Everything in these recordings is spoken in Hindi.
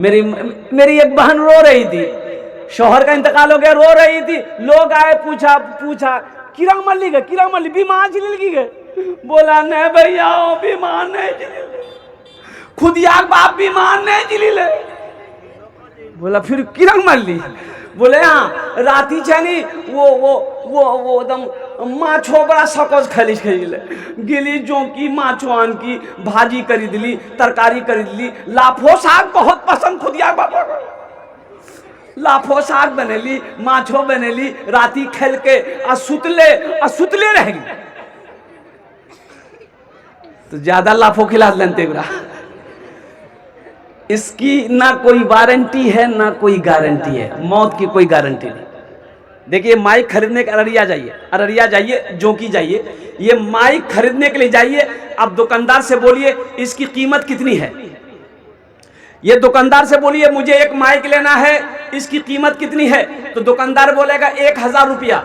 मेरी मेरी एक बहन रो रही थी, शौहर का इंतकाल हो गया, रो रही थी। लोग आए, पूछा पूछा किरा मल्ली गए, किरा मल्ली बीमार चिल गए। बोला नहीं भैया बीमार नहीं चिली, खुद यार बाप बीमार नहीं चिली ले। बोला फिर किरा मल्ली? बोले हाँ राती छनी वो एकदम माछो बड़ा सकस खेली गिली जो की माछो आन की भाजी करी दिली, तरकारी करी दिली। लाफो साग बहुत पसंद खुद यार बापा को, लाफो साग बनेली, माछो बनेली। राती खेल के सुतले रह गई। तो ज्यादा लाफो खिला लेते बुरा। इसकी ना कोई वारंटी है ना कोई गारंटी है, मौत की कोई गारंटी नहीं। देखिए माइक खरीदने के अररिया जाइए, जोंकी जाइए, ये माइक खरीदने के लिए जाइए। आप दुकानदार से बोलिए इसकी कीमत कितनी है, ये दुकानदार से बोलिए मुझे एक माइक लेना है, इसकी कीमत कितनी है? तो दुकानदार बोलेगा 1000 रुपया।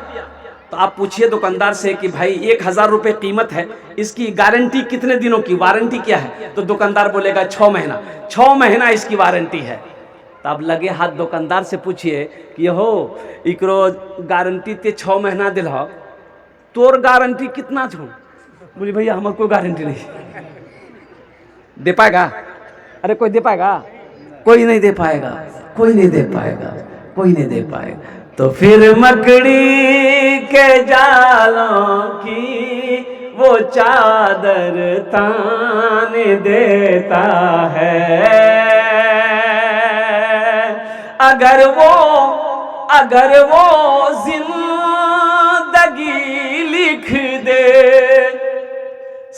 तो आप पूछिए दुकानदार से कि भाई 1000 रुपये कीमत है, इसकी गारंटी कितने दिनों की, वारंटी क्या है? तो दुकानदार बोलेगा 6 महीना, 6 महीना इसकी वारंटी है। तो आप लगे हाथ दुकानदार से पूछिए कि हो इकरो गारंटी ते 6 महीना दिल हो, तोर गारंटी कितना छो? बोली भैया हमारे कोई गारंटी नहीं। दे पाएगा? अरे कोई दे पाएगा? कोई नहीं दे पाएगा, कोई नहीं दे पाएगा, कोई नहीं दे पाएगा। तो फिर मकड़ी के जालों की वो चादर तान देता है। अगर वो जिंदगी लिख दे,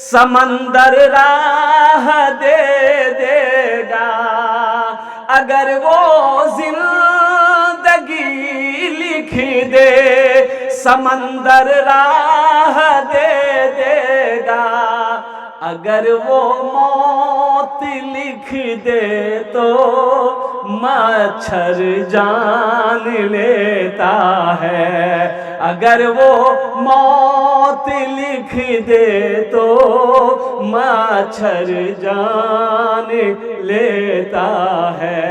समंदर राह दे देगा। अगर वो जिंदगी लिख दे, समंदर राह दे देगा। अगर वो मौत लिख दे तो मच्छर जान लेता है। अगर वो मौत लिख दे तो मच्छर जान लेता है।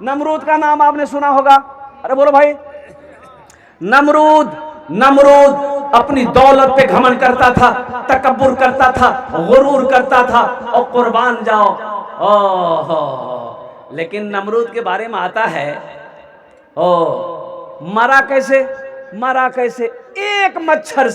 नमरूद का नाम आपने सुना होगा। अरे बोलो भाई। नमरूद अपनी दौलत पे घमंड करता था, तकब्बुर करता था, गुरूर करता था और कुर्बान जाओ। ओहो, लेकिन नमरूद के बारे में आता है मरा कैसे? एक मच्छर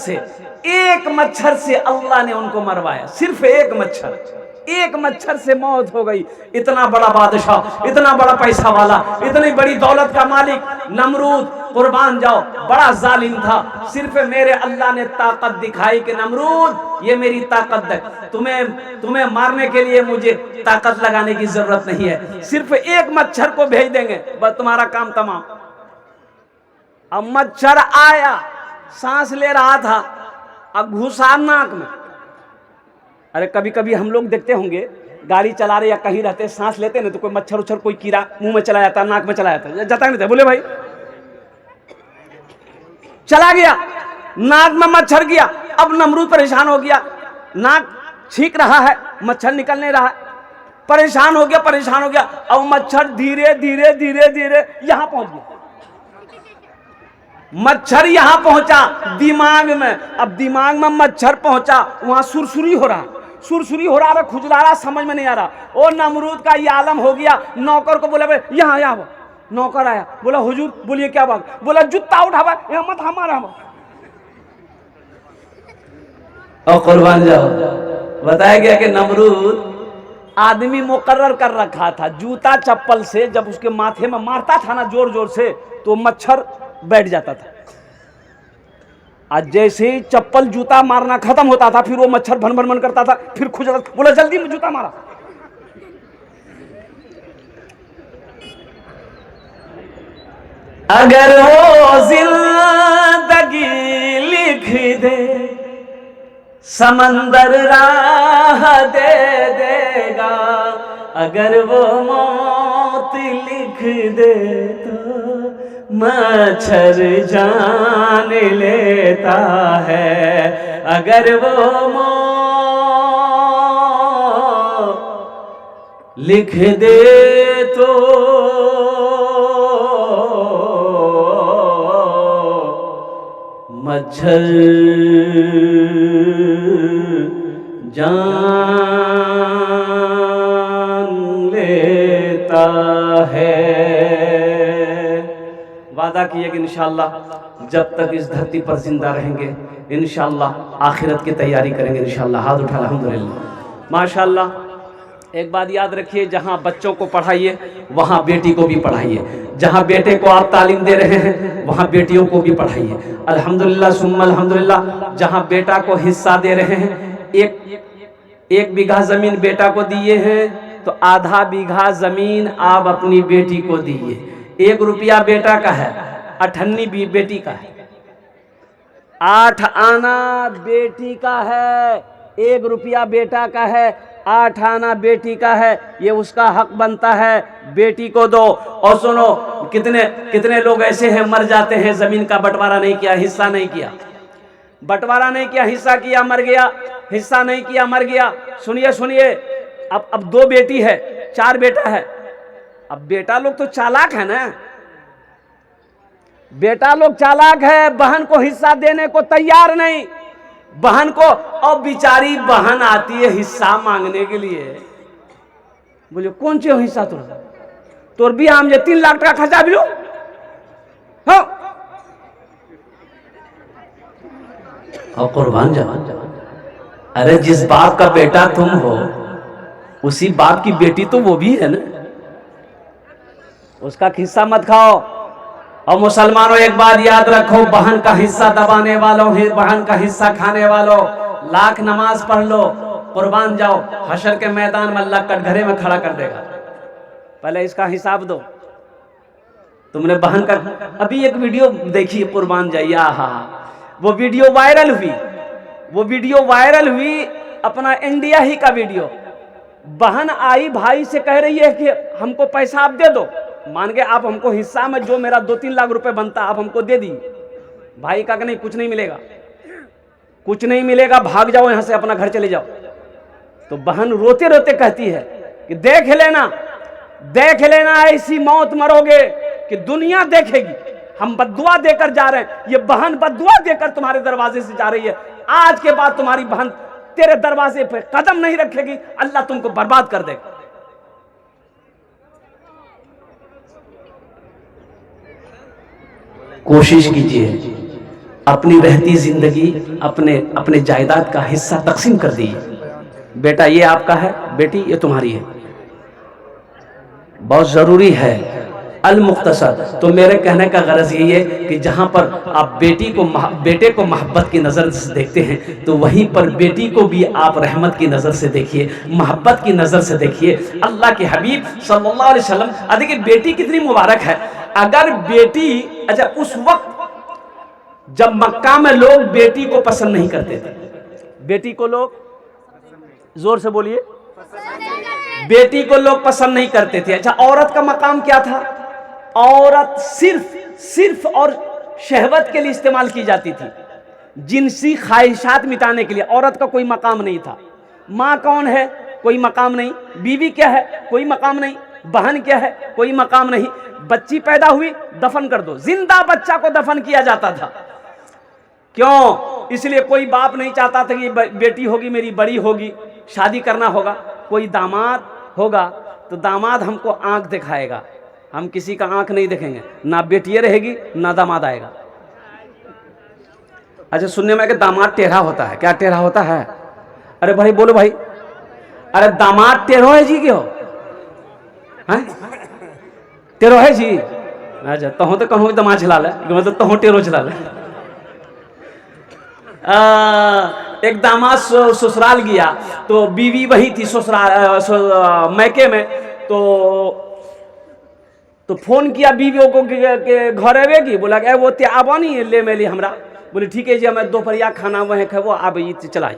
से अल्लाह ने उनको मरवाया, सिर्फ एक मच्छर से मौत हो गई। इतना बड़ा बादशाह, इतना बड़ा पैसा वाला, इतनी बड़ी दौलत का मालिक नमरूद, कुर्बान जाओ, बड़ा जालिम था। सिर्फ मेरे अल्लाह ने ताकत दिखाई कि नमरूद ये मेरी ताकत है, तुम्हें मारने के लिए मुझे ताकत लगाने की जरूरत नहीं है, सिर्फ एक मच्छर को भेज देंगे, बस तुम्हारा काम तमाम। अब मच्छर आया, सांस ले रहा था, अब घुसा नाक में। अरे कभी कभी हम लोग देखते होंगे गाड़ी चला रहे या कहीं रहते, सांस लेते ना तो कोई मच्छर उच्छर कोई कीड़ा मुंह में चला जाता, नाक में चला जाता नहीं था? बोले भाई चला गया, नाक में मच्छर गया। अब नमरूद परेशान हो गया, नाक छींक रहा है, मच्छर निकल नहीं रहा है, परेशान हो गया। अब मच्छर धीरे धीरे यहां पहुंच गया। मच्छर यहां पहुंचा दिमाग में। अब दिमाग में मच्छर पहुंचा, वहां सुरसुरी हो रहा, खुजला रहा, समझ में नहीं आ रहा। ओ नमरूद का ये आलम हो गया। नौकर को बोला यहाँ नौकर आया, बोला हुजूर बोलिए क्या बात? बोला जूता उठावा, यहाँ मत हमारा। और कुर्बान जाओ। बताया गया कि नमरूद आदमी मुकर्रर कर रखा था, जूता चप्पल से जब उसके माथे में मारता था ना जोर से, तो मच्छर बैठ जाता था। आज जैसे ही चप्पल जूता मारना खत्म होता था, फिर वो मच्छर भन करता था, फिर खुजला। बोला जल्दी में जूता मारा। अगर वो जिंदगी लिख दे, समंदर राह दे देगा। अगर वो मौत लिख दे तो मच्छर जान लेता है। अगर वो लिख दे तो मच्छर जान लेता है। वादा किए कि इंशाअल्लाह जब तक इस धरती पर जिंदा रहेंगे इंशाअल्लाह आखिरत की तैयारी करेंगे इंशाअल्लाह। हाथ उठा अल्हम्दुलिल्लाह माशाअल्लाह। एक बात याद रखिए, जहाँ बच्चों को पढ़ाइए वहाँ बेटी को भी पढ़ाइए। जहाँ बेटे को आप तालीम दे रहे हैं वहाँ बेटियों को भी पढ़ाइए। अल्हम्दुलिल्लाह सुम्मा अल्हम्दुलिल्लाह। जहाँ बेटा को हिस्सा दे रहे हैं, एक बीघा जमीन बेटा को दिए हैं तो आधा बीघा जमीन आप अपनी बेटी को दिए। 1 रुपया बेटा का है, 8 अन्नी भी बेटी का है। 8 आना बेटी का है, 1 रुपया बेटा का है, 8 आना बेटी का है। ये उसका हक बनता है, बेटी को दो। और सुनो, कितने लोग ऐसे हैं मर जाते हैं, जमीन का बंटवारा नहीं किया, हिस्सा नहीं किया, बंटवारा नहीं किया, हिस्सा किया मर गया, हिस्सा नहीं किया मर गया। सुनिए, अब 2 बेटी है, 4 बेटा है। अब बेटा लोग तो चालाक है ना, बेटा लोग चालाक है, बहन को हिस्सा देने को तैयार नहीं। बहन को, और बेचारी बहन आती है हिस्सा मांगने के लिए, बोले कौन चे हिस्सा तोर भी हम 3 लाख टका खर्चा भी हाँ। और कुर्बान जाओ, अरे जिस बाप का बेटा तुम हो उसी बाप की बेटी तो वो भी है ना, उसका हिस्सा मत खाओ। और मुसलमानों एक बात याद रखो, बहन का हिस्सा दबाने वालों, बहन का हिस्सा खाने वालों, लाख नमाज पढ़ लो, कुर्बान जाओ, हशर के मैदान में अल्लाह कटघरे में खड़ा कर देगा। पहले इसका हिसाब दो। तुमने बहन का, अभी एक वीडियो देखिए, कुर्बान जाइए, हा, वो वीडियो वायरल हुई, अपना इंडिया ही का वीडियो। बहन आई भाई से कह रही है कि हमको पैसा आप दे दो, मान के आप हमको हिस्सा में जो मेरा 2-3 लाख रुपए बनता आप हमको दे दी। भाई का नहीं, कुछ नहीं मिलेगा, कुछ नहीं मिलेगा, भाग जाओ यहां से, अपना घर चले जाओ। तो बहन रोते रोते कहती है कि देख लेना ऐसी मौत मरोगे कि दुनिया देखेगी। हम बद्दुआ देकर जा रहे हैं, ये बहन बद्दुआ देकर तुम्हारे दरवाजे से जा रही है। आज के बाद तुम्हारी बहन तेरे दरवाजे पे कदम नहीं रखेगी, अल्लाह तुमको बर्बाद कर देगा। कोशिश कीजिए अपनी रहती जिंदगी अपने जायदाद का हिस्सा तकसीम कर दीजिए। बेटा ये आपका है, बेटी ये तुम्हारी है। बहुत जरूरी है अल मुख्तसर। तो मेरे कहने का गरज यही है कि जहां पर आप बेटे को मोहब्बत की नज़र से देखते हैं तो वहीं पर बेटी को भी आप रहमत की नज़र से देखिए, मोहब्बत की नज़र से देखिए। अल्लाह के हबीब सल्लल्लाहु अलैहि वसल्लम, देखिए बेटी कितनी मुबारक है। अगर बेटी, अच्छा उस वक्त जब मक्का में लोग बेटी को पसंद नहीं करते थे, बेटी को लोग, जोर से बोलिए, बेटी को लोग पसंद नहीं करते थे। अच्छा औरत का मकाम क्या था? औरत सिर्फ और शहवत के लिए इस्तेमाल की जाती थी, जिनसी ख्वाहिशात मिटाने के लिए। औरत का कोई मकाम नहीं था। माँ कौन है? कोई मकाम नहीं। बीवी क्या है? कोई मकाम नहीं। बहन क्या है? कोई मकाम नहीं। बच्ची पैदा हुई, दफन कर दो, जिंदा बच्चा को दफन किया जाता था। क्यों? इसलिए कोई बाप नहीं चाहता था कि बेटी होगी मेरी, बड़ी होगी, शादी करना होगा। कोई दामाद होगा तो दामाद हमको आंख दिखाएगा, हम किसी का आंख नहीं देखेंगे, ना बेटियां रहेगी ना दामाद आएगा। अच्छा सुनने में कि दामाद टेढ़ा होता है। क्या टेढ़ा होता है? अरे भाई बोलो भाई, अरे दामाद टेढ़ो है जी, क्यों टेढ़ो है जी? अच्छा तहो तो कहूँ दामाद चला ले, मतलब तहो टेढ़ो चला ले। एक दामाद ससुराल गया तो बीवी वही थी ससुराल मैके में, तो फोन किया बीवियों को के घर आवेगी। बोला कि वो ते आबा नहीं ले मेली हमरा। बोले ठीक है जी, हमें दोपहरिया खाना वहीं खेबो, आब चलाई।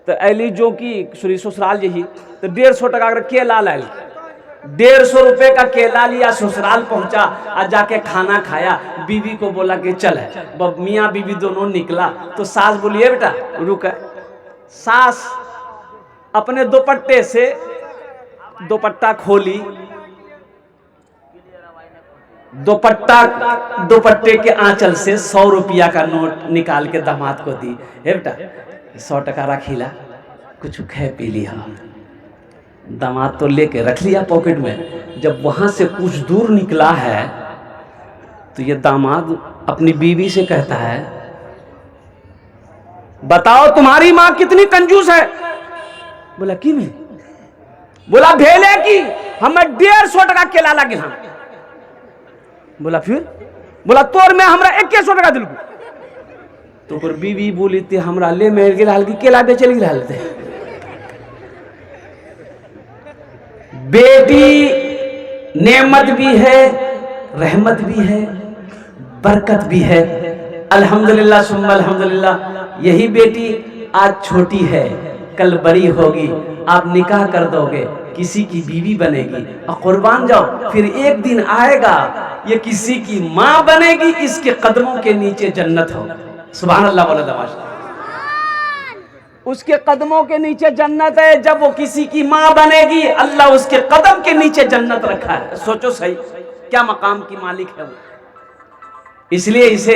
तो अली जो कि ससुराल जही तो 150 टका केला लाल, 150 रुपए का केला लिया, ससुराल पहुंचा और जाके खाना खाया। बीवी को बोला कि चल है, मियाँ बीवी दोनों निकला तो सास बोलिए बेटा रुक है। सास अपने दुपट्टे से दुपट्टा खोली, दुपट्टे के आंचल से 100 रुपया का नोट निकाल के दामाद को दी। हे बेटा 100 टका रखीला, कुछ खे पी लिया। दामाद तो लेके रख लिया पॉकेट में। जब वहां से कुछ दूर निकला है तो ये दामाद अपनी बीवी से कहता है, बताओ तुम्हारी मां कितनी कंजूस है। बोला कि में? बोला भेले की हमें 150 टका केला लगे। हाँ बोला फिर? बोला तोर में हमरा 100 टका दिल। तो फिर बीवी बोली थी हमरा ले मेर गिल हल्की केला बेचल गिल हलते। बेटी नेमत भी है, रहमत भी है, बरकत भी है। अल्हम्दुलिल्लाह सुम्मा अल्हम्दुलिल्लाह। यही बेटी आज छोटी है, कल बड़ी होगी, आप निकाह कर दोगे, किसी की बीवी बनेगी और कुर्बान जाओ, फिर एक दिन आएगा ये किसी की मां बनेगी, इसके कदमों के नीचे जन्नत हो। सुभान अल्लाह बोला दमाशा। उसके कदमों के नीचे जन्नत है। जब वो किसी की मां बनेगी, अल्लाह उसके कदम के नीचे जन्नत रखा है। सोचो सही क्या मकाम की मालिक है वो। इसलिए इसे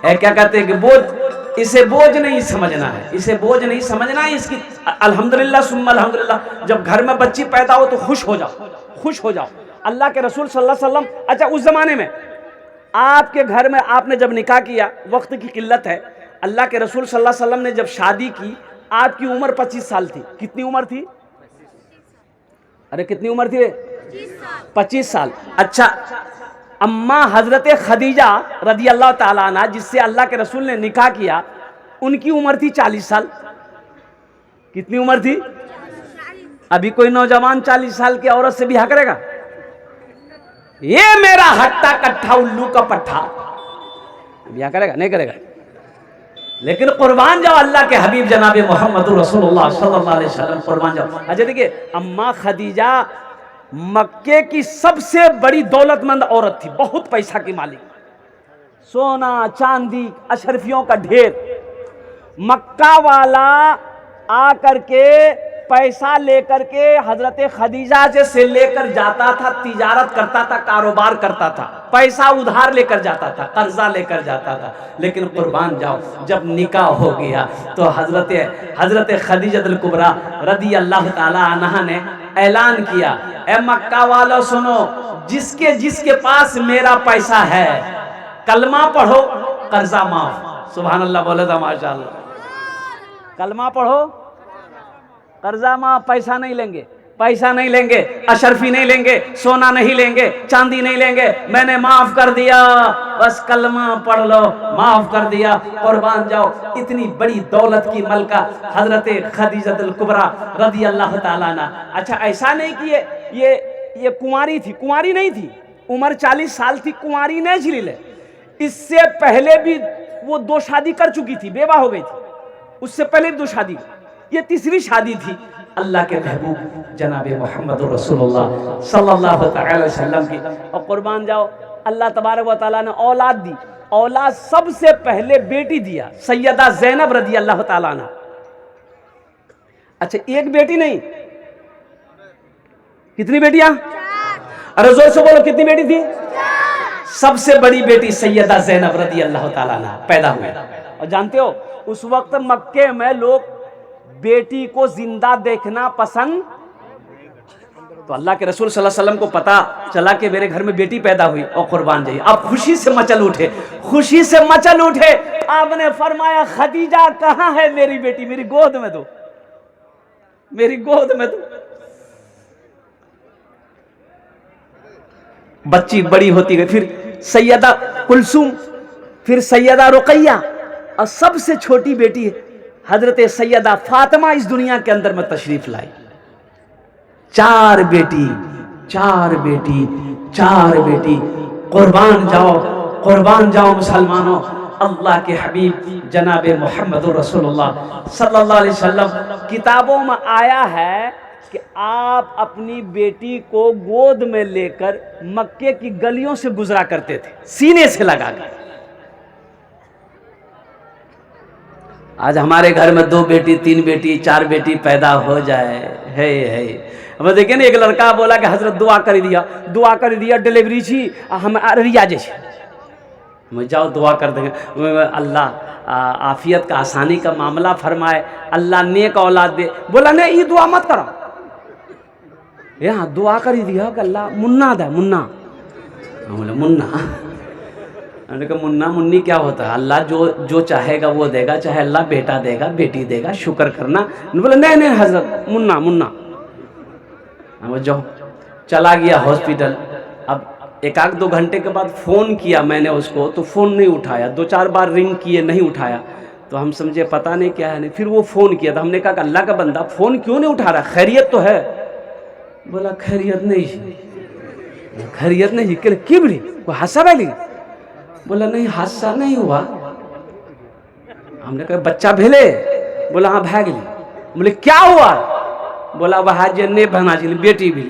क्या कहते हैं कि बोझ, इसे बोझ नहीं समझना है, इसे बोझ नहीं समझना है। इसकी अल्हम्दुलिल्लाह सुम्मा अल्हम्दुलिल्लाह। जब घर में बच्ची पैदा हो तो खुश हो जाओ, खुश हो जाओ। अल्लाह के रसूल सल्लल्लाहु अलैहि वसल्लम, अच्छा उस जमाने में आपके घर में आपने जब निकाह किया, वक्त की किल्लत है, अल्लाह के रसूल सल्लल्लाहु अलैहि वसल्लम ने जब शादी की, आपकी उम्र 25 साल थी। कितनी उम्र थी? अरे कितनी उम्र थी? 25 साल। अच्छा अम्मा हजरत खदीजा रदी अल्लाह ताला अन्हा, जिससे अल्लाह के रसूल ने निकाह किया, उनकी उम्र थी 40 साल। कितनी उम्र थी? अभी कोई नौजवान 40 साल की औरत से ब्याह करेगा? ये मेरा हट्टा कट्ठा उल्लू का पट्ठा ब्याह करेगा? नहीं करेगा। लेकिन कुर्बान जाओ अल्लाह के हबीब जनाब मोहम्मद रसूलुल्लाह सल्लल्लाहु अलैहि वसल्लम, कुर्बान जाओ। अच्छा देखिए, अम्मा खदीजा मक्के की सबसे बड़ी दौलतमंद औरत थी, बहुत पैसा की मालिक, सोना चांदी अशरफियों का ढेर। मक्का वाला आकर के पैसा लेकर के हजरत खदीजा से लेकर जाता था, तिजारत करता था, कारोबार करता था, पैसा उधार लेकर जाता था, कर्जा लेकर जाता था। लेकिन कुर्बान जाओ, जब निकाह हो गया तो हजरत खदीजतुल कुबरा रदी अल्लाह ताला अन्हा ने ऐलान किया, ए मक्का वालों सुनो, जिसके पास मेरा पैसा है कलमा पढ़ो, कर्जा माफ। सुभान अल्लाह बोले था माशाअल्लाह। कलमा पढ़ो, कर्जा माफ। पैसा नहीं लेंगे, पैसा नहीं लेंगे, अशरफी नहीं लेंगे, सोना नहीं लेंगे, चांदी नहीं लेंगे, मैंने माफ कर दिया, बस कलमा पढ़ लो, माफ कर दिया। कुर्बान जाओ, इतनी बड़ी दौलत की मलका हजरत खदीजतुल कुबरा रदी अल्लाह ताला अन्हा। अच्छा ऐसा नहीं कि ये कुंवारी थी, कुंवारी नहीं थी, उम्र 40 साल थी, कुंवारी नहीं झिली। इससे पहले भी वो 2 शादी कर चुकी थी, बेवा हो गई थी, उससे पहले भी 2 शादी, ये तीसरी शादी थी अल्लाह के महबूब जनाब मोहम्मद रसूलुल्लाह सल्लल्लाहु अलैहि वसल्लम की। और कुर्बान जाओ, अल्लाह तबारक व तआला ने औलाद दी। औलाद सबसे पहले बेटी दिया, सैयदा ज़ैनब रदी अल्लाह ताला अन्हा। अच्छा एक बेटी नहीं, कितनी बेटियां? अरे जोर से बोलो, कितनी बेटी थी? सबसे बड़ी बेटी सैयदा ज़ैनब रदी अल्लाह ताला अन्हा पैदा हुई। और जानते हो उस वक्त मक्के में लोग बेटी को जिंदा देखना पसंद, तो अल्लाह के रसूल सल्लल्लाहु अलैहि वसल्लम को पता चला कि मेरे घर में बेटी पैदा हुई, और कुर्बान जाइए आप खुशी से मचल उठे, खुशी से मचल उठे। आपने फरमाया खदीजा कहाँ है मेरी बेटी, मेरी गोद में दो, मेरी गोद में दो। बच्ची बड़ी होती गई, फिर सैयदा कुलसूम, फिर सैयदा रुकैया, और सबसे छोटी बेटी हजरत सैयदा फातिमा इस दुनिया के अंदर में तशरीफ लाई। 4 बेटी, 4 बेटी, 4 बेटी। कुर्बान जाओ, कुर्बान जाओ मुसलमानों। अल्लाह के हबीब जनाब मोहम्मद रसूलुल्लाह सल्लल्लाहु अलैहि वसल्लम, किताबों में आया है कि आप अपनी बेटी को गोद में लेकर मक्के की गलियों से गुजरा करते थे, सीने से लगाकर। आज हमारे घर में 2 बेटी, 3 बेटी, 4 बेटी पैदा हो जाए, है अब देखिए ना, एक लड़का बोला कि हजरत दुआ कर दिया डिलीवरी छी हम अररिया जे मैं जाओ दुआ कर देंगे, अल्लाह आफियत का आसानी का मामला फरमाए, अल्लाह नेक औलाद दे। बोला नहीं ये दुआ मत करो, यहाँ दुआ कर दिया कि अल्लाह मुन्ना दे, मुन्ना। बोले मुन्ना, मैंने कहा मुन्ना मुन्नी क्या होता है, अल्लाह जो चाहेगा वो देगा, चाहे अल्लाह बेटा देगा बेटी देगा, शुक्र करना। बोले नहीं हजरत मुन्ना मुन्ना। वो जाओ, चला गया हॉस्पिटल। अब 1-2 घंटे के बाद फ़ोन किया मैंने उसको, तो फ़ोन नहीं उठाया, 2-4 बार रिंग किए नहीं उठाया, तो हम समझे पता नहीं क्या है नहीं। फिर वो फ़ोन किया, तो हमने कहा कि अल्लाह का बंदा फ़ोन क्यों नहीं उठा रहा, खैरियत तो है? बोला खैरियत नहीं, खैरियत नहीं। क्यों बोली, कोई हादसा वाली? बोला नहीं हादसा नहीं हुआ। हमने कहा बच्चा भेले? बोला हाँ भाग ली। बोले क्या हुआ? बोला वह जन्ने बना जी बेटी भी।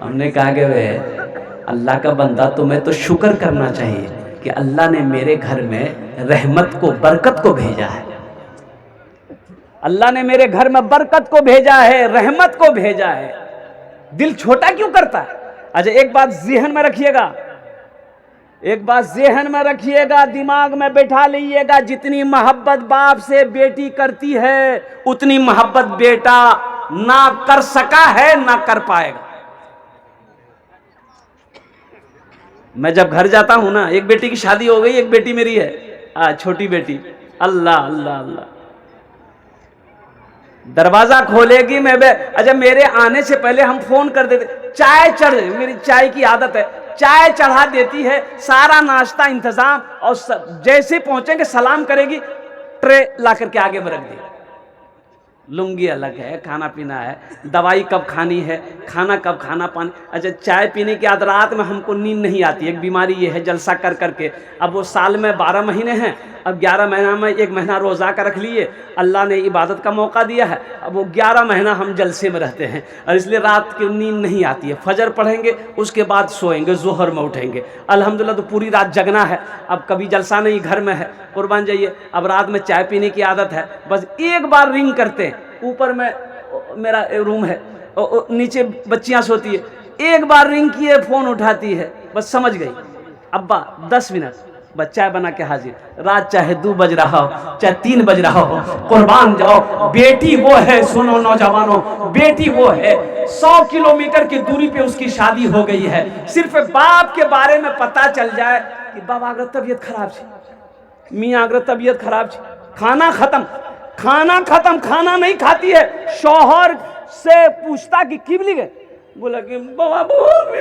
हमने कहा कि वे अल्लाह का बंदा, तुम्हें तो शुक्र करना चाहिए कि अल्लाह ने मेरे घर में रहमत को बरकत को भेजा है, अल्लाह ने मेरे घर में बरकत को भेजा है, रहमत को भेजा है। दिल छोटा क्यों करता है? अच्छा एक बात ज़हन में रखिएगा, एक बात ज़हन में रखिएगा, दिमाग में बैठा लीजिएगा, जितनी मोहब्बत बाप से बेटी करती है उतनी मोहब्बत बेटा ना कर सका है ना कर पाएगा। मैं जब घर जाता हूं ना, एक बेटी की शादी हो गई, एक बेटी मेरी है छोटी बेटी, अल्लाह अल्लाह अल्लाह, दरवाजा खोलेगी मैं अच्छा मेरे आने से पहले हम फोन कर देते, चाय चढ़, मेरी चाय की आदत है, चाय चढ़ा देती है, सारा नाश्ता इंतजाम, और जैसे पहुंचेंगे सलाम करेगी, ट्रे ला करके आगे में रख दी। लुंगी अलग है, खाना पीना है, दवाई कब खानी है, खाना कब खाना, पानी। अच्छा चाय पीने के बाद रात में हमको नींद नहीं आती, एक बीमारी ये है जलसा कर करके। अब वो साल में 12 महीने हैं, अब 11 महीना में 1 महीना रोज़ा का रख लिए, अल्लाह ने इबादत का मौका दिया है, अब वो 11 महीना हम जलसे में रहते हैं, और इसलिए रात की नींद नहीं आती है। फजर पढ़ेंगे उसके बाद सोएंगे, जोहर में उठेंगे, अल्हम्दुलिल्लाह। तो पूरी रात जगना है, अब कभी जलसा नहीं, घर में है, कुर्बान जाइए। अब रात में चाय पीने की आदत है, बस एक बार रिंग करते हैं, ऊपर में मेरा रूम है, नीचे बच्चियां सोती है, एक बार रिंग किए फ़ोन उठाती है, बस समझ गई अब्बा 10 मिनट, बच्चा बना के हाजिर। रात चाहे 2 बज रहा हो, चाहे 3 बज रहा हो, कुर्बान जाओ, बेटी वो है। सुनो नौजवानों, बेटी वो है, 100 किलोमीटर की दूरी पे उसकी शादी हो गई है। सिर्फ बाप के बारे में पता चल जाए कि बाबा अगर तबीयत खराब है, मियाँ अगर तबीयत खराब है, खाना खत्म, खाना खत्म, खाना नहीं खाती है, शौहर से पूछता कि किबली गए, बोला कि बाबा बहुत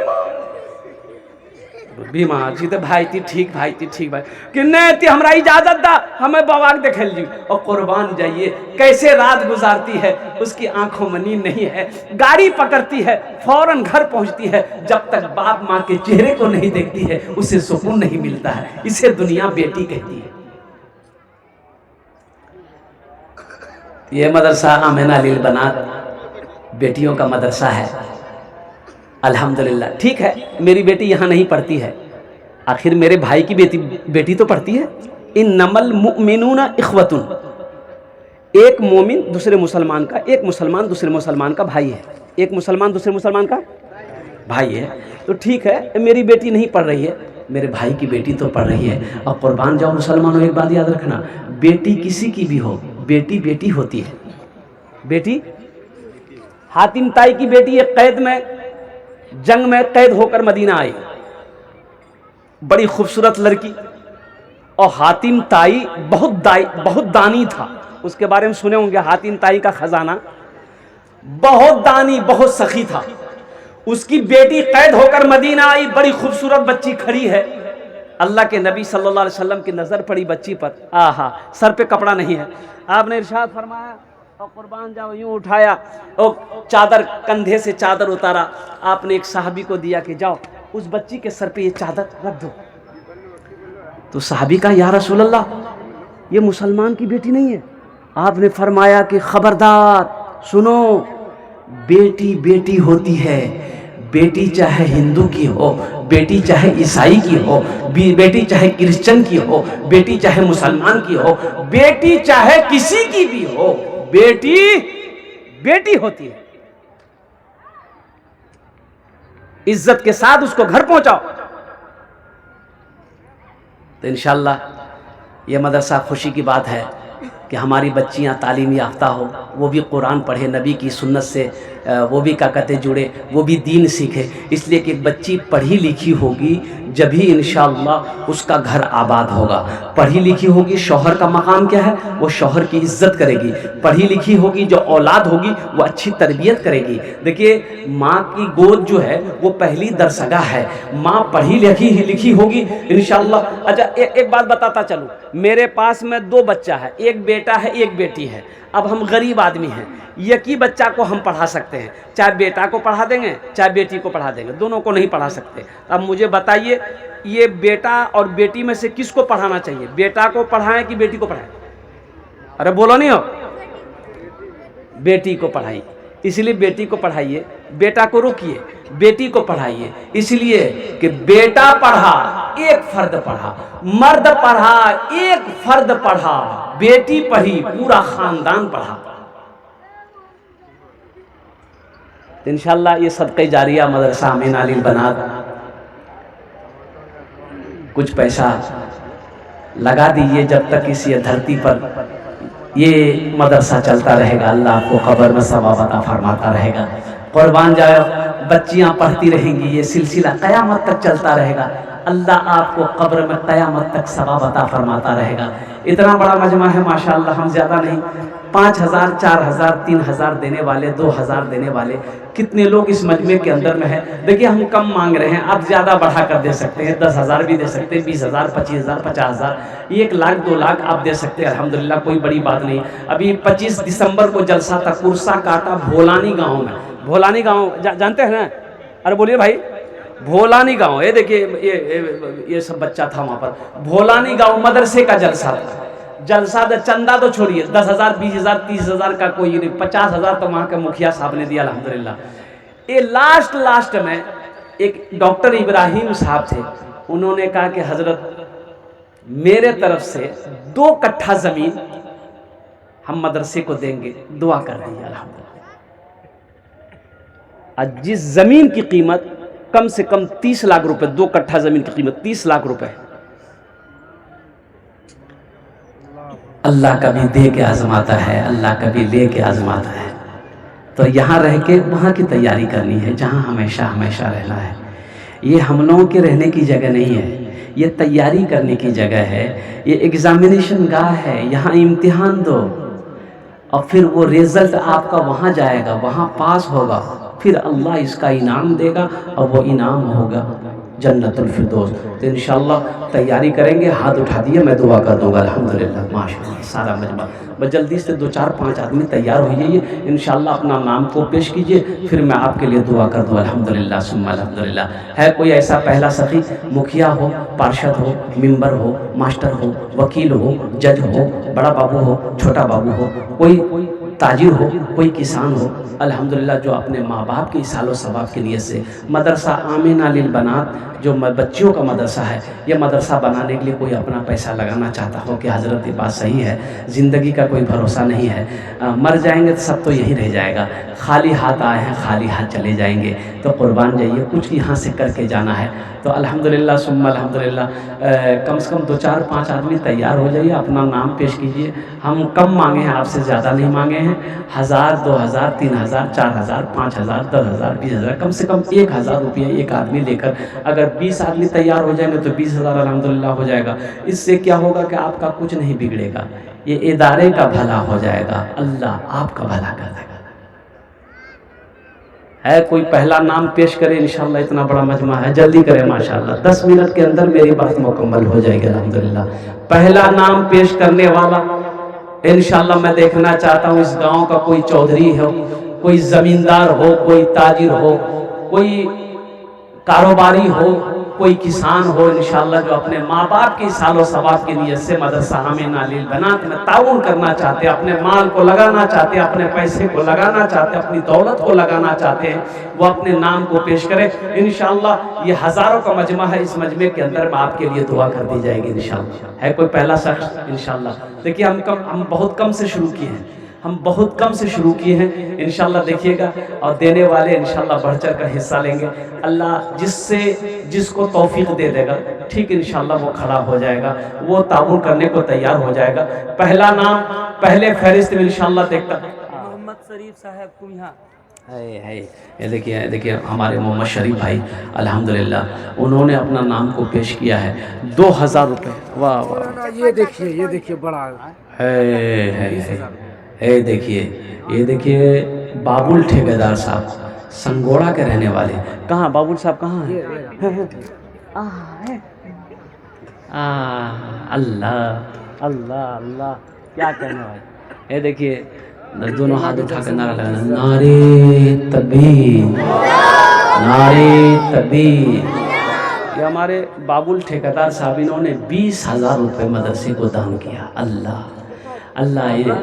बीमार थी, तो भाई थी ठीक, भाई थी ठीक, भाई कि नहीं थी, हमरा इजाजत दा, हमें बाबा के देख लीजिए। और कुर्बान जाइए कैसे रात गुजारती है, उसकी आंखों में नींद नहीं है, गाड़ी पकड़ती है, फौरन घर पहुंचती है, जब तक बाप माँ के चेहरे को नहीं देखती है उसे सुकून नहीं मिलता है। इसे दुनिया बेटी कहती है। ये मदरसा आमिना लिल बनात बेटियों का मदरसा है, अल्हम्दुलिल्लाह। ठीक है मेरी बेटी यहाँ नहीं पढ़ती है, आखिर मेरे भाई की बेटी तो पढ़ती है। इन्नमल मुमिनूना इख्वतुन, एक मोमिन दूसरे मुसलमान का, एक मुसलमान दूसरे मुसलमान का भाई है, एक मुसलमान दूसरे मुसलमान का भाई है। तो ठीक है मेरी बेटी नहीं पढ़ रही है, मेरे भाई की बेटी तो पढ़ रही है। और कुर्बान जाओ मुसलमानों, एक बात याद रखना, बेटी किसी की भी हो, बेटी बेटी होती है। बेटी हातिम ताई की बेटी एक कैद में, जंग में कैद होकर मदीना आई, बड़ी खूबसूरत लड़की, और हातिम ताई बहुत दानी था, उसके बारे में सुने होंगे, हातिम ताई का खजाना, बहुत दानी बहुत सखी था। उसकी बेटी कैद होकर मदीना आई, बड़ी खूबसूरत बच्ची खड़ी है, अल्लाह के नबी सल्लल्लाहु अलैहि वसल्लम की नज़र पड़ी बच्ची पर, आहा सर पे कपड़ा नहीं है, आपने इरशाद फरमाया और कुर्बान जाओ यूँ उठाया और चादर, कंधे से चादर उतारा, आपने एक साहबी को दिया कि जाओ उस बच्ची के सर पे ये चादर रख दो। तो साहबी का या रसूल अल्लाह ये मुसलमान की बेटी नहीं है। आपने फरमाया कि खबरदार सुनो, बेटी बेटी होती है, बेटी चाहे हिंदू की हो, बेटी चाहे ईसाई की हो, बेटी चाहे क्रिश्चियन की हो, बेटी चाहे मुसलमान की हो, बेटी चाहे किसी की भी हो, बेटी बेटी होती है। इज्जत के साथ उसको घर पहुंचाओ। तो इंशाअल्लाह ये मदरसा खुशी की बात है कि हमारी बच्चियां तालीम याफ्ता हो, वो भी कुरान पढ़े, नबी की सुन्नत से वो भी क्या कहते जुड़े, वो भी दीन सीखे। इसलिए कि बच्ची पढ़ी लिखी होगी जभी इंशाअल्लाह उसका घर आबाद होगा। पढ़ी लिखी होगी, शौहर का मकाम क्या है, वो शौहर की इज्जत करेगी। पढ़ी लिखी होगी जो औलाद होगी वो अच्छी तरबियत करेगी। देखिए माँ की गोद जो है वो पहली दरसगाह है। माँ पढ़ी लिखी होगी इंशाअल्लाह। अच्छा एक बात बताता चलूँ, मेरे पास में 2 बच्चा है, एक बेटा है एक बेटी है। अब हम गरीब आदमी हैं, एक ही बच्चा को हम पढ़ा सकते हैं, चाहे बेटा को पढ़ा देंगे चाहे बेटी को पढ़ा देंगे, दोनों को नहीं पढ़ा सकते। अब मुझे बताइए ये बेटा और बेटी में से किसको पढ़ाना चाहिए, बेटा को पढ़ाएं कि बेटी को पढ़ाएं? अरे बोलो नहीं हो, बेटी को पढ़ाइए। इसलिए बेटी को पढ़ाइए, बेटा को रोकिए, बेटी को पढ़ाइए। इसलिए कि बेटा पढ़ा एक फर्द पढ़ा, मर्द पढ़ा एक फर्द पढ़ा, बेटी पढ़ी पूरा खानदान पढ़ा। इंशाअल्लाह ये सदक़े जारिया मदरसा आमीन अली बनात कुछ पैसा लगा दीजिए, जब तक इस ये धरती पर ये मदरसा चलता रहेगा अल्लाह आपको कब्र में सवाब अता फरमाता रहेगा। कुर्बान जाए, बच्चियां पढ़ती रहेंगी, ये सिलसिला क़यामत तक चलता रहेगा। अल्लाह आपको कब्र में क़यामत तक सवाब अता फरमाता रहेगा। इतना बड़ा मजमा है माशाअल्लाह, हम ज़्यादा नहीं, 5000, 4000, 3000 देने वाले, 2000 देने वाले कितने लोग इस मजमे के अंदर में है। देखिए हम कम मांग रहे हैं, आप ज़्यादा बढ़ा कर दे सकते हैं, 10,000 भी दे सकते हैं, 20,000, 25,000, 50,000, 1 लाख 2 लाख आप दे सकते हैं। अल्हम्दुलिल्लाह कोई बड़ी बात नहीं। अभी 25 दिसंबर को जलसा था कुर्सा काटा भोलानी गाँव में। भोलानी गाँव जानते हैं ना? अरे बोलिए भाई, भोलानी गाँव, ये देखिए ये सब बच्चा था वहाँ पर। भोलानी गाँव मदरसे का जलसा था। जलसा चंदा तो छोड़िए, 10,000, 20,000, 30,000 का कोई नहीं, 50,000 तो वहाँ के मुखिया साहब ने दिया अल्हम्दुलिल्लाह। ये लास्ट में एक डॉक्टर इब्राहिम साहब थे, उन्होंने कहा कि हजरत मेरे तरफ से 2 कट्ठा ज़मीन हम मदरसे को देंगे, दुआ कर दी अल्हम्दुलिल्लाह। आज जिस ज़मीन की कीमत कम से कम 30 लाख रुपए, 2 कट्ठा ज़मीन की कीमत 30 लाख रुपए, अल्लाह कभी दे के आजमाता है, अल्लाह कभी ले के आजमाता है। तो यहाँ रह के वहाँ की तैयारी करनी है जहाँ हमेशा रहना है। ये हम लोगों के रहने की जगह नहीं है, ये तैयारी करने की जगह है, ये एग्ज़ामिनेशन गाह है। यहाँ इम्तिहान दो और फिर वो रिज़ल्ट आपका वहाँ जाएगा, वहाँ पास होगा, फिर अल्लाह इसका इनाम देगा और वो इनाम होगा जन्नतुल फिरदौस। तो इंशाअल्लाह तैयारी करेंगे। हाथ उठा दिए, मैं दुआ कर दूंगा अल्हम्दुलिल्लाह। माशाअल्लाह सारा मजमा, बस जल्दी से 2-4-5 आदमी तैयार हो जाइए। इंशाअल्लाह अपना नाम को पेश कीजिए, फिर मैं आपके लिए दुआ कर दूँ अल्हम्दुलिल्लाह सुम्मा अल्हम्दुलिल्लाह। है कोई ऐसा पहला सखी, मुखिया हो, पार्षद हो, मेंबर हो, मास्टर हो, वकील हो, जज हो, बड़ा बाबू हो, छोटा बाबू हो, कोई ताजिर हो, कोई किसान हो, अल्हम्दुलिल्लाह जो अपने माँ बाप के सालो सवाब के लिए से मदरसा आमीना लिल बनात जो बच्चियों का मदरसा है, ये मदरसा बनाने के लिए कोई अपना पैसा लगाना चाहता हो कि हज़रत ये बात सही है, ज़िंदगी का कोई भरोसा नहीं है, मर जाएंगे तो सब तो यही रह जाएगा, खाली हाथ आए हैं खाली हाथ चले जाएंगे, तो कुर्बान जाइए, कुछ यहाँ से करके जाना है। तो अल्हम्दुलिल्लाह सुम्मा अल्हम्दुलिल्लाह कम से कम 2-4-5 आदमी तैयार हो जाइए, अपना नाम पेश कीजिए। हम कम मांगे हैं, आपसे ज़्यादा नहीं मांगे हैं। 1000, 2000, 3000, 4000, 5000, 10,000, 20,000, कम से कम 1000 रुपये एक आदमी लेकर अगर 20 आदमी तैयार हो जाएंगे तो 20,000 अल्हम्दुलिल्लाह हो जाएगा। इससे क्या होगा कि आपका कुछ नहीं बिगड़ेगा, ये इदारे का भला हो जाएगा, अल्लाह आपका भला कर देगा। है कोई पहला नाम पेश करे इंशाअल्लाह, इतना बड़ा मजमा है, जल्दी करें माशाअल्लाह, 10 मिनट के अंदर मेरी बात मुकम्मल हो जाएगी अल्हम्दुलिल्लाह। पहला नाम पेश करने वाला इंशाअल्लाह मैं देखना चाहता हूँ, इस गांव का कोई चौधरी हो, कोई जमींदार हो, कोई ताजिर हो, कोई कारोबारी हो, कोई किसान हो, इंशाअल्लाह जो अपने माँ बाप की सालो सवाब की नियत से मदरसा आमीना लिल बनात में ताउन करना चाहते हैं, अपने माल को लगाना चाहते हैं, अपने पैसे को लगाना चाहते हैं, अपनी दौलत को लगाना चाहते हैं, वो अपने नाम को पेश करें। इंशाअल्लाह ये हज़ारों का मजमा है, इस मजमे के अंदर में आपके लिए दुआ कर दी जाएगी इंशाअल्लाह। है कोई पहला शख्स इंशाअल्लाह? देखिए हम बहुत कम से शुरू किए हैं, हम बहुत कम से शुरू किए हैं, इंशाल्लाह देखिएगा, और देने वाले इंशाल्लाह बढ़ चढ़ कर हिस्सा लेंगे। अल्लाह जिसको तौफीक दे देगा, ठीक इंशाल्लाह वो खड़ा हो जाएगा, वो ताबुन करने को तैयार हो जाएगा। पहला नाम पहले फहरिस्त में इंशाल्लाह देखता मोहम्मद शरीफ साहब कुमिहा। है ये देखिए हमारे मोहम्मद शरीफ भाई अल्हम्दुलिल्लाह उन्होंने अपना नाम को पेश किया है 2000 रुपये। वाह वाह, ये देखिए बड़ा है ये देखिए बाबुल ठेकेदार साहब संगोड़ा के रहने वाले। कहाँ बाबुल साहब कहाँ हैं? अल्लाह अल्लाह अल्लाह, क्या कहने भाई। ये देखिए दोनों हाथ उठा कर नारा लगाना, नारे तकबीर, नारे तकबीर। ये हमारे बाबुल ठेकेदार साहब, इन्होंने 20,000 रुपये मदरसे को दान किया। अल्लाह अल्लाह ये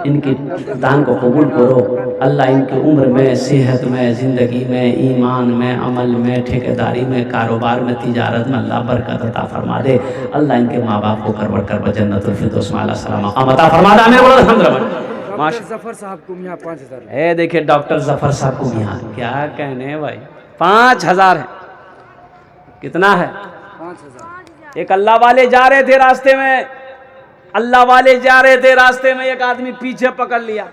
इनके दान को कबूल करो। अल्लाह इनकी उम्र में, सेहत में, ज़िंदगी में, ईमान में, अमल में, ठेकेदारी में, कारोबार में, तिजारत में अल्लाह बरकत अता फरमा दे। अल्लाह इनके माँ बाप को करवट कर जन्नतुल फिरदौस में आला सलाम मकाम अता फरमा दे। आमीन बोलो अल्हम्दुलिल्लाह। जफर साहब को यहाँ 5,000। ए देखिए डॉक्टर जफर साहब को यहाँ, क्या कहने भाई, 5,000 है। कितना है? 5,000। एक अल्लाह वाले जा रहे थे रास्ते में, अल्लाह वाले जा रहे थे रास्ते में, एक आदमी पीछे पकड़ लिया,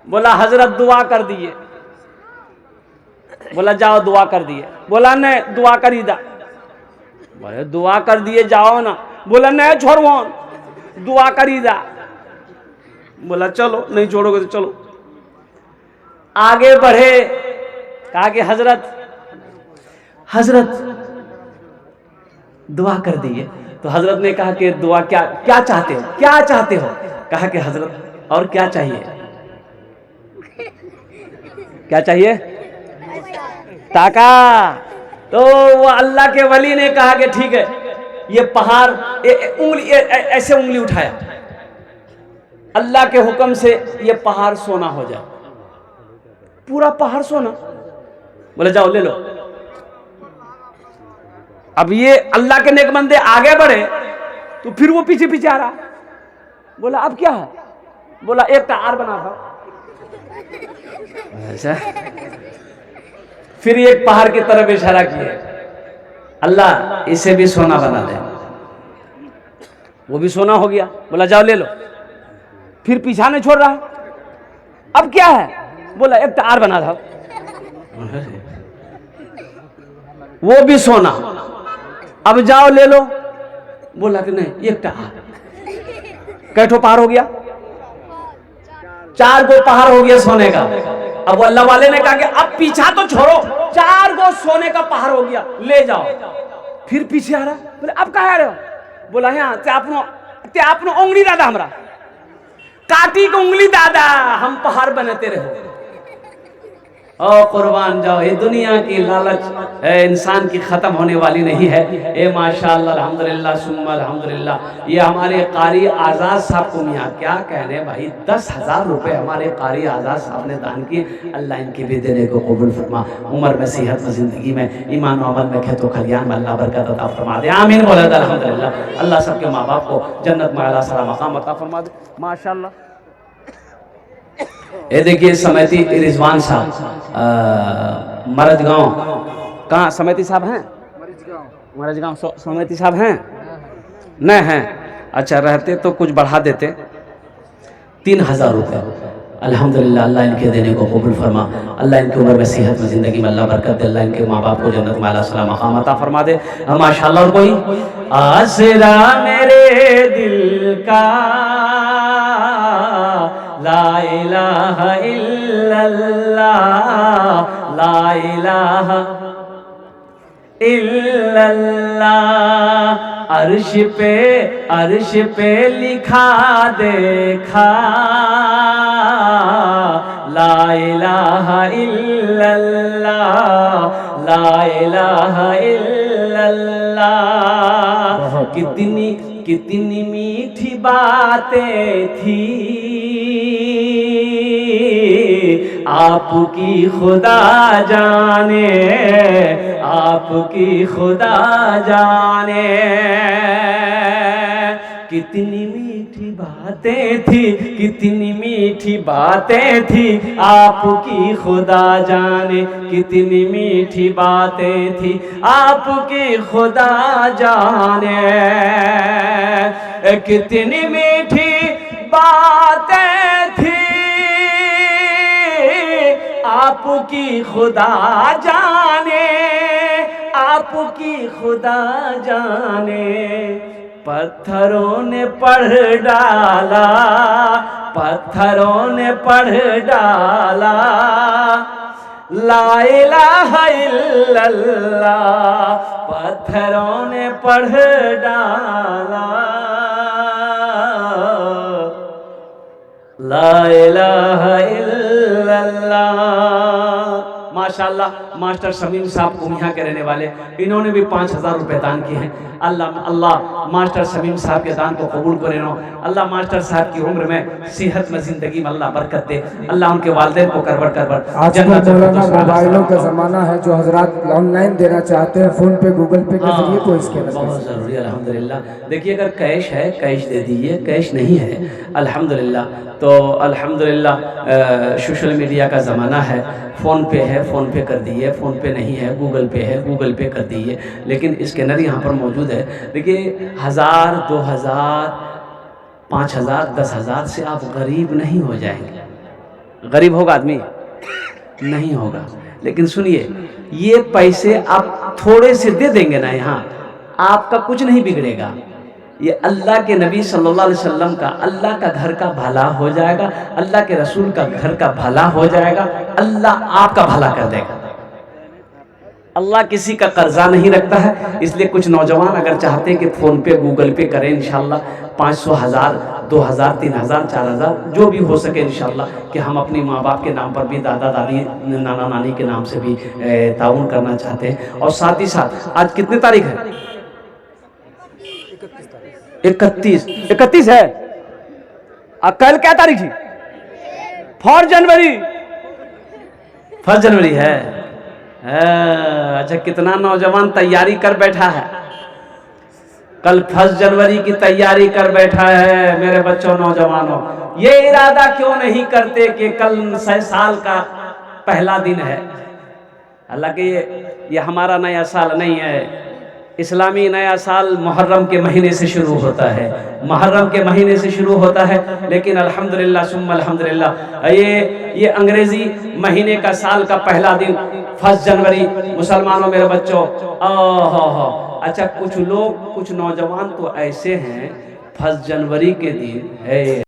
बोला हजरत दुआ कर दिए। बोला जाओ दुआ कर दिए। बोला नहीं दुआ करी दा। बोले दुआ कर दिए जाओ ना। बोला नहीं छोड़वान दुआ करी दा। बोला चलो नहीं छोड़ोगे तो चलो। आगे बढ़े, कहा कि हजरत दुआ कर दिए। तो हजरत ने कहा कि दुआ क्या चाहते हो, क्या चाहते हो? कहा कि हजरत और क्या चाहिए? क्या चाहिए? ताका। तो वो अल्लाह के वली ने कहा कि ठीक है, ये पहाड़ उंगली ऐसे उंगली उठाया, अल्लाह के हुक्म से ये पहाड़ सोना हो जाए, पूरा पहाड़ सोना। बोले जाओ ले लो। अब ये अल्लाह के नेक बंदे आगे बढ़े तो फिर वो पीछे पीछे आ रहा। बोला अब क्या है? बोला एक टार बना था। ऐसा फिर एक पहाड़ की तरफ इशारा किए, अल्लाह इसे भी सोना बना दे। वो भी सोना हो गया। बोला जाओ ले लो। फिर पीछा नहीं छोड़ रहा। अब क्या है? बोला एक टार बना था। वो भी सोना। अब जाओ ले लो। बोला कि नहीं एक टार। कैठो पहाड़ हो गया? 4 गो पहाड़ हो गया सोने का। अब अल्लाह वाले ने कहा कि अब पीछा तो छोड़ो, 4 गो सोने का पहाड़ हो गया, ले जाओ। फिर पीछे आ रहा। बोले अब कहाँ आ रहे हो? बोला यहाँ ते आपनो उंगली दादा, हमरा काटी को उंगली दादा, हम पहाड़ बनते रहो। ओ कुर्बान जाओ, ये दुनिया की लालच इंसान की ख़त्म होने वाली नहीं है। ए माशाअल्लाह अल्हम्दुलिल्लाह सुम्मा अल्हम्दुलिल्लाह। ये हमारे कारी आज़ाद साहब को मियाँ, क्या कहने भाई, 10,000 रुपये हमारे कारी आज़ाद साहब ने दान किए। अल्लाह इनके भी देने को कबूल फरमा। उम्र में, सेहत में, ज़िंदगी में, ईमान और अमल में, खेतों खलियान में अल्लाह बरकत अता फरमा दे। आमीन बोला अल्हम्दुलिल्लाह। अल्लाह सबके माँ बाप को जन्नत में आला सलाम मकाम अता फरमा दे। माशाअल्लाह। ये देखिए समिति रिजवान साहब मरजगांव। कहाँ समिति साहब हैं? मरजगांव समिति साहब हैं? नहीं हैं? अच्छा रहते तो कुछ बढ़ा देते। 3,000 रुपये। अल्हम्दुलिल्लाह अल्लाह इनके देने को कबूल फरमा। अल्लाह इनकी उम्र में, सेहत में, ज़िंदगी में अल्लाह बरकत दे। अल्लाह इनके माँ बाप को जन्नत में आला सलाम मकाम अता फरमा दे। माशाअल्लाह। और कोई आसरा मेरे दिल का ला इलाहा इल्लल्लाह, ला इलाहा इल्लल्लाह। अर्श पे लिखा देखा, ला इलाहा इल्लल्लाह, ला इलाहा इल्लल्लाह। कितनी मीठी बातें थी आपकी खुदा जाने, आपकी खुदा जाने। कितनी मीठी बातें थी, कितनी मीठी बातें थी, आपकी खुदा जाने कितनी मीठी बातें थी, आपकी खुदा जाने कितनी मीठी बातें थी, आपकी खुदा जाने, आपकी खुदा जाने। पत्थरों ने पढ़ डाला, पत्थरों ने पढ़ डाला, ला इलाहा इल्लल्लाह, पत्थरों ने पढ़ डाला, ला इलाहा इल्लल्लाह। माशाअल्लाह मास्टर शमीम साहब कुमिया के रहने वाले, इन्होंने भी 5000 रुपए दान किए हैं। अल्लाह अल्लाह मास्टर शमीम साहब के दान को कबूल करे। अल्लाह मास्टर साहब की उम्र में, सेहत में, जिंदगी में अल्लाह बरकत दे। अल्लाह उनके वालिदैन को करवट करवट आजकल मौलाना मोबाइलों का ज़माना है, जो हजरात ऑनलाइन देना चाहते हैं फ़ोन पे, गूगल पे के जरिए, तो इसके बहुत ज़रूरी है अल्हम्दुलिल्लाह। देखिए अगर कैश है कैश दे दीजिए, कैश नहीं है अल्हम्दुलिल्लाह तो अल्हम्दुलिल्लाह सोशल मीडिया का ज़माना है, फ़ोन पे है फ़ोन पे कर दीजिए, फ़ोन पे नहीं है गूगल पे है गूगल पे कर दीजिए। लेकिन स्कैनर यहाँ पर मौजूद है। देखिए 1000, 2000, 5000, 10,000 से आप गरीब नहीं हो जाएंगे। गरीब होगा आदमी? नहीं होगा। लेकिन सुनिए, ये पैसे आप थोड़े से दे देंगे ना, यहाँ आपका कुछ नहीं बिगड़ेगा। ये अल्लाह के नबी सल्लल्लाहु अलैहि वसल्लम का, अल्लाह का घर का भला हो जाएगा, अल्लाह के रसूल का घर का भला हो जाएगा, अल्लाह आपका भला कर देगा। अल्लाह किसी का कर्जा नहीं रखता है। इसलिए कुछ नौजवान अगर चाहते हैं कि फ़ोन पे गूगल पे करें, इंशाल्लाह 500, 1000, 2000, 3000, 4000 जो भी हो सके इंशाल्लाह, कि हम अपनी माँ बाप के नाम पर भी, दादा दादी, नाना नानी के नाम से भी ताउन करना चाहते हैं। और साथ ही साथ आज कितनी तारीख है? 31 है। कल क्या तारीख थी? 4 जनवरी। 1 जनवरी है। अच्छा, कितना नौजवान तैयारी कर बैठा है, कल 1 जनवरी की तैयारी कर बैठा है। मेरे बच्चों, नौजवानों, ये इरादा क्यों नहीं करते कि कल 100 साल का पहला दिन है। हालांकि ये हमारा नया साल नहीं है, इस्लामी नया साल मुहर्रम के महीने से शुरू होता है, मुहर्रम के महीने से शुरू होता है। लेकिन अल्हम्दुलिल्लाह सुम्मा अल्हम्दुलिल्लाह ये अंग्रेजी महीने का साल का पहला दिन 1 जनवरी। मुसलमानों, मेरे बच्चों, अच्छा, कुछ लोग, कुछ नौजवान तो ऐसे हैं 1 जनवरी के दिन है